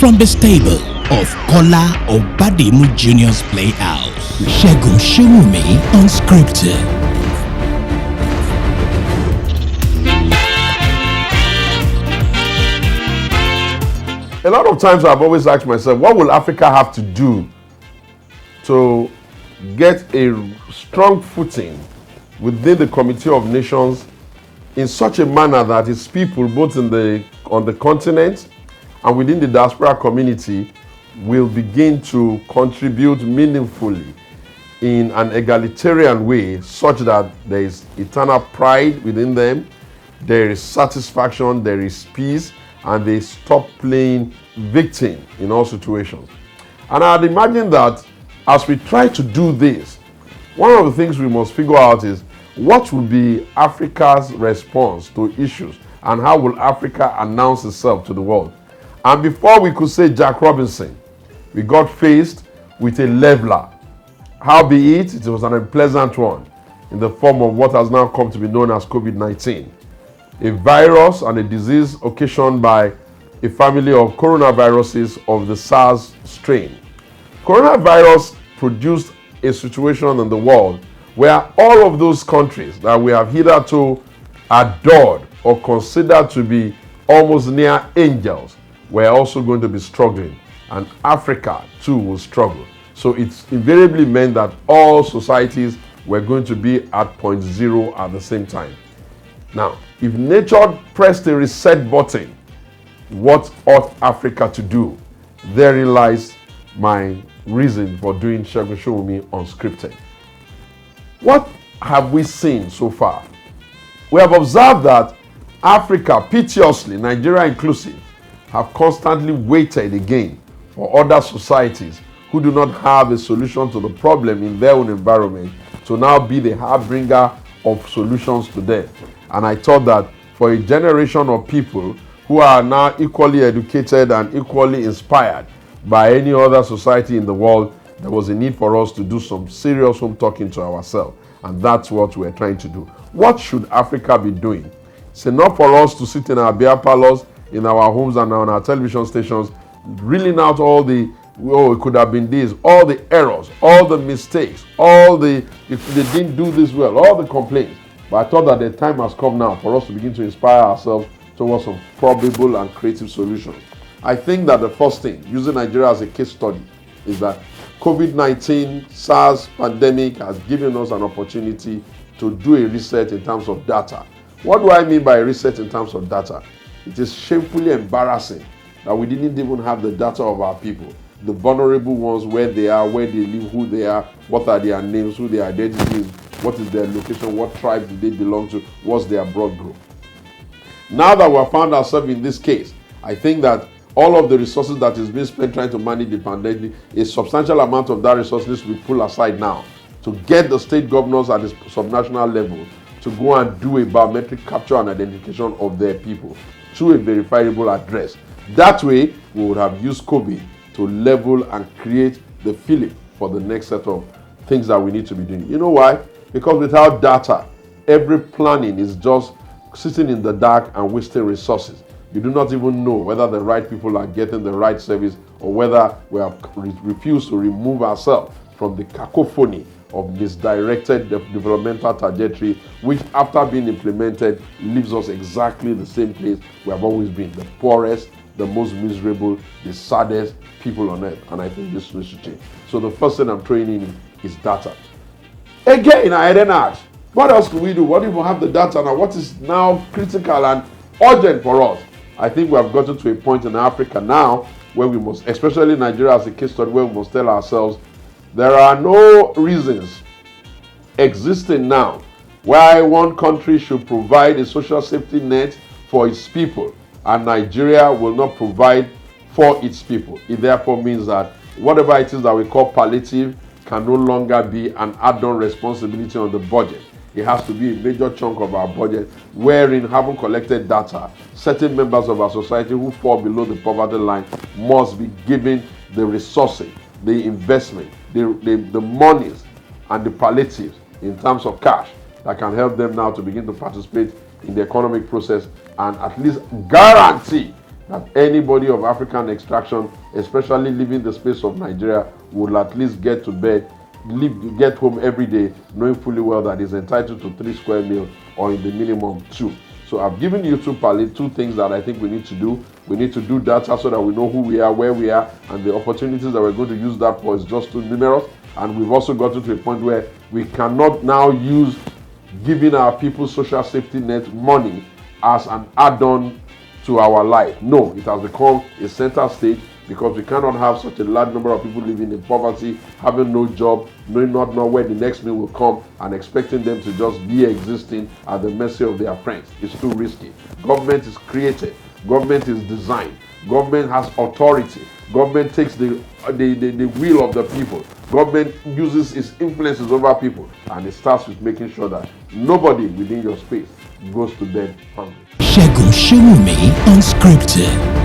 From the stable of Kola Obadimu Jr.'s Playhouse, Showunmi Unscripted. A lot of times I've always asked myself, what will Africa have to do to get a strong footing within the Committee of Nations in such a manner that its people, both on the continent and within the diaspora community, will begin to contribute meaningfully in an egalitarian way, such that there is eternal pride within them, there is satisfaction, there is peace, and they stop playing victim in all situations. And I'd imagine that as we try to do this, one of the things we must figure out is what will be Africa's response to issues and how will Africa announce itself to the world. And before we could say Jack Robinson, we got faced with a leveler. Howbeit, it was an unpleasant one in the form of what has now come to be known as COVID-19. A virus and a disease occasioned by a family of coronaviruses of the SARS strain. Coronavirus produced a situation in the world where all of those countries that we have hitherto adored or considered to be almost near angels were also going to be struggling, and Africa too will struggle. So it's invariably meant that all societies were going to be at point zero at the same time. Now, if nature pressed the reset button, what ought Africa to do? Therein lies my reason for doing Showunmi Unscripted. What have we seen so far? We have observed that Africa, piteously, Nigeria inclusive, have constantly waited again for other societies who do not have a solution to the problem in their own environment to now be the harbinger of solutions to them. And I thought that for a generation of people who are now equally educated and equally inspired by any other society in the world, there was a need for us to do some serious home talking to ourselves. And that's what we're trying to do. What should Africa be doing? It's enough for us to sit in our beer parlors, in our homes and on our television stations, reeling out all the, oh, it could have been this, all the errors, all the mistakes, all the, if they didn't do this well, all the complaints. But I thought that the time has come now for us to begin to inspire ourselves towards some probable and creative solutions. I think that the first thing, using Nigeria as a case study, is that COVID-19 SARS pandemic has given us an opportunity to do a reset in terms of data. What do I mean by a reset in terms of data? It is shamefully embarrassing that we didn't even have the data of our people, the vulnerable ones, where they are, where they live, who they are, what are their names, who their identity is, what is their location, what tribe do they belong to, what's their broad group. Now that we have found ourselves in this case, I think that all of the resources that is being spent trying to manage the pandemic, a substantial amount of that resource needs to be pulled aside now to get the state governors at the subnational level to go and do a biometric capture and identification of their people through a verifiable address. That way, we would have used COVID to level and create the feeling for the next set of things that we need to be doing. You know why? Because without data, every planning is just sitting in the dark and wasting resources. You do not even know whether the right people are getting the right service or whether we have refused to remove ourselves from the cacophony of misdirected developmental trajectory, which after being implemented leaves us exactly the same place we have always been, the poorest, the most miserable, the saddest people on earth. And I think this needs to change. So the first thing I'm throwing in is data. Again, I then ask, what else can we do? What if we have the data now? What is now critical and urgent for us? I think we have gotten to a point in Africa now where we must, especially Nigeria as a case study, where we must tell ourselves there are no reasons existing now why one country should provide a social safety net for its people and Nigeria will not provide for its people. It therefore means that whatever it is that we call palliative can no longer be an add-on responsibility on the budget. It has to be a major chunk of our budget, wherein, having collected data, certain members of our society who fall below the poverty line must be given the resources, the investment, the monies, and the palliatives in terms of cash that can help them now to begin to participate in the economic process and at least guarantee that anybody of African extraction, especially leaving the space of Nigeria, will at least get to bed, get home every day, knowing fully well that he's entitled to 3 square meals or in the minimum 2. So I've given you two things that I think we need to do. We need to do data so that we know who we are, where we are, and the opportunities that we're going to use that for is just too numerous. And we've also gotten to a point where we cannot now use giving our people social safety net money as an add-on to our life. No, it has become a center stage because we cannot have such a large number of people living in poverty, having no job, not know where the next meal will come, and expecting them to just be existing at the mercy of their friends. It's too risky. Government is created. Government is designed. Government has authority. Government takes the will of the people. Government uses its influences over people, and it starts with making sure that nobody within your space goes to bed hungry. Showunmi Unscripted.